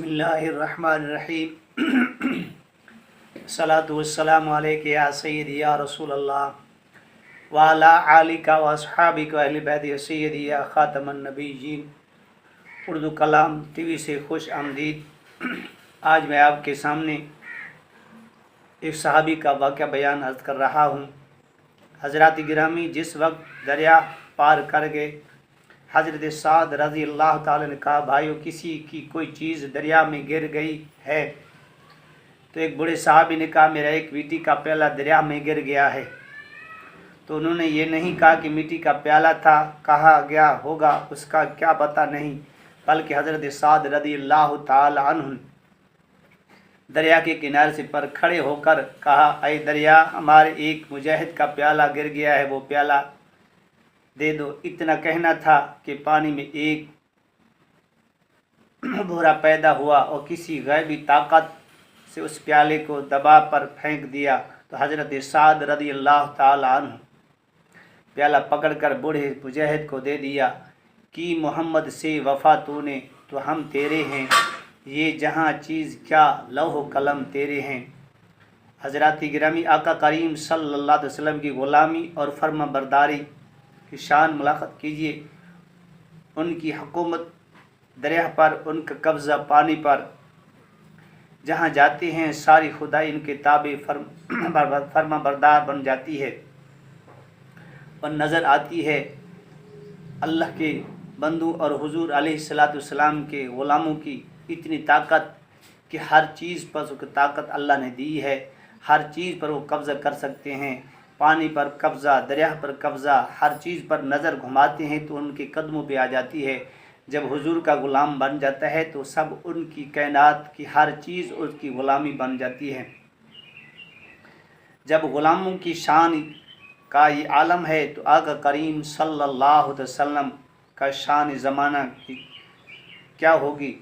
बिस्मिल्लाहिर्रहमानिर्रहीम सलातु वस्सलामु अलैका या सय्यदी या रसूल अल्लाह व अला आलिका व अस्हाबिका व अहले बैत सय्यदी या खातमन नबीय्यीन। उर्दू कलाम टीवी से खुश आमदीद। आज मैं आपके सामने एक सहाबी का वाक़या बयान अर्ज़ कर रहा हूँ। हज़रात गिरामी जिस वक्त दरिया पार कर गए, हज़रत साद रज़ी अल्लाह ताला ने कहा, भाइयों किसी की कोई चीज़ दरिया में गिर गई है? तो एक बूढ़े साहबी ने कहा, मेरा एक मिट्टी का प्याला दरिया में गिर गया है। तो उन्होंने ये नहीं कहा कि मिट्टी का प्याला था, कहा गया होगा उसका क्या पता नहीं, बल्कि हज़रत साद रज़ी अल्लाह ताला अन्हु दरिया के किनारे से पर खड़े होकर कहा, ऐ दरिया, हमारे एक मुजाहिद का प्याला गिर गया है, वो प्याला दे दो। इतना कहना था कि पानी में एक भौरा पैदा हुआ और किसी गैबी ताकत से उस प्याले को दबा पर फेंक दिया। तो हज़रत साद रज़ी अल्लाह ताला अन्हु प्याला पकड़कर बूढ़े मुजाहिद को दे दिया कि मोहम्मद से वफ़ा तूने तो हम तेरे हैं, ये जहाँ चीज़ क्या लौह कलम तेरे हैं। हज़रात गिरामी आका करीम सल्लल्लाहु अलैहि वसल्लम की ग़ुलामी और फर्मा बरदारी की शान मुलाक़ात कीजिए। उनकी हुकूमत दरिया पर, उनका कब्ज़ा पानी पर, जहाँ जाते हैं सारी खुदाई इनके ताबे फर्मा बरदार बन जाती है और नज़र आती है। अल्लाह के बंदू और हुजूर अलैहिस्सलातु वस्सलाम के ग़ुलामों की इतनी ताकत कि हर चीज़ पर उसकी ताकत अल्लाह ने दी है, हर चीज़ पर वो कब्ज़ा कर सकते हैं। पानी पर कब्ज़ा, दरिया पर कब्ज़ा, हर चीज़ पर नज़र घुमाते हैं तो उनके कदमों पे आ जाती है। जब हुजूर का ग़ुलाम बन जाता है तो सब उनकी कायनात की हर चीज़ उसकी ग़ुलामी बन जाती है। जब ग़ुलामों की शान का ये आलम है तो आका करीम सल्लल्लाहु अलैहि वसल्लम का शान ज़माना की क्या होगी,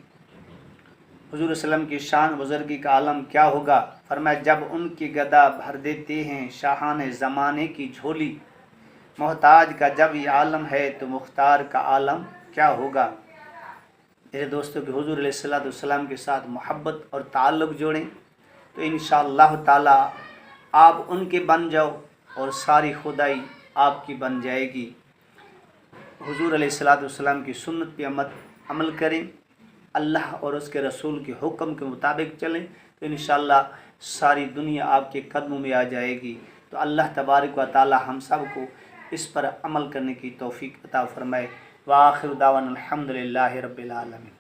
हुजूर वसल्लम की शान बुज़ुर्गी का आलम क्या होगा। फरमाया, जब उनकी गदा भर देते हैं शाहान ज़माने की झोली, मोहताज का जब ये आलम है तो मुख्तार का आलम क्या होगा। मेरे दोस्तों के हुजूर अलैहिस्सलातु वस्सलाम के साथ मोहब्बत और ताल्लुक़ जोड़ें तो इंशाअल्लाह ताला आप उनके बन जाओ और सारी खुदाई आपकी बन जाएगी। हुजूर अलैहिस्सलातु वस्सलाम की सुन्नत पे अमल करें, अल्लाह और उसके रसूल के हुक्म के मुताबिक चलें तो इंशाअल्लाह सारी दुनिया आपके कदमों में आ जाएगी। तो अल्लाह तबारक व तआला हम सब को इस पर अमल करने की तौफीक अता फरमाए। व आखिर दावाना अल्हम्दुलिल्लाहि रब्बिल आलमीन।